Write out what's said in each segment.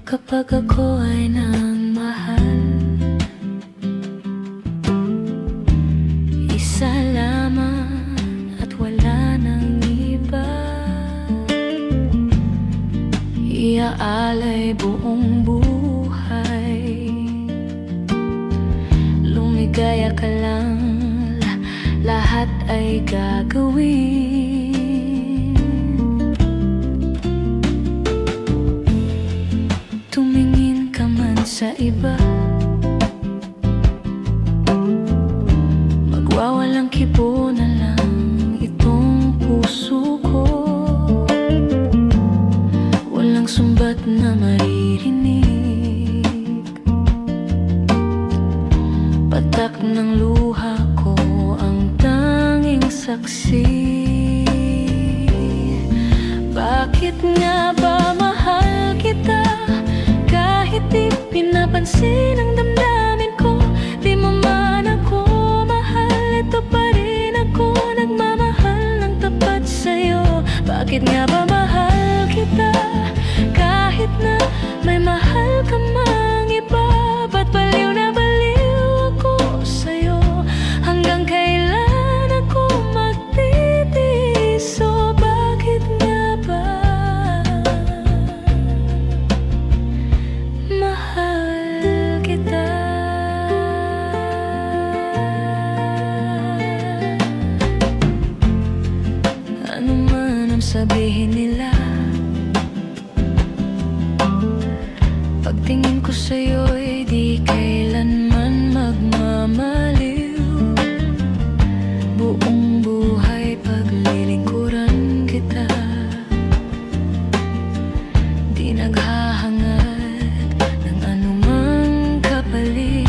Kapag ako ay nang mahal, isa lamang at wala nang iba. Iaalay buong buhay, lumigaya ka lang, lahat ay gagawin. Tumingin ka man sa iba, magwawalang kibo na lang itong puso ko. Walang sumbat na maririnig, patak ng luha ko ang tanging saksi. Bakit nga ba mahal kita? Kahit di pinapansin ang damdamin ko, di mo man ako mahal, ito pa rin ako nagmamahal ng tapat sa'yo. Bakit nga ba mahal kita? Kahit na may mahal ka mang iba, ba't baliw na baliw ako sa'yo? Hanggang kailan ako magtitiis? So bakit nga ba mahal kita? Ano man ang sabihin nila, pagtingin ko sa'yo'y di kailanman magmamaliw. Buong buhay paglilingkuran kita, di naghahangad ng anumang kapalit.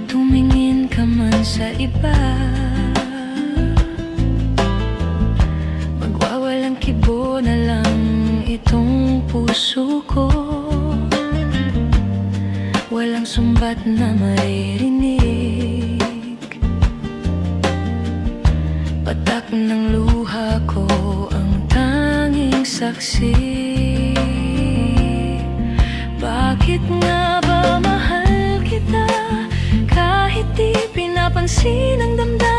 Tumingin ka man sa iba, magwawalang kibo na lang itong puso ko. Walang sumbat na maririnig, patak ng luha ko ang tanging saksi. Bakit nga ba mahal kita? Kahit di pinapansin ang damdamin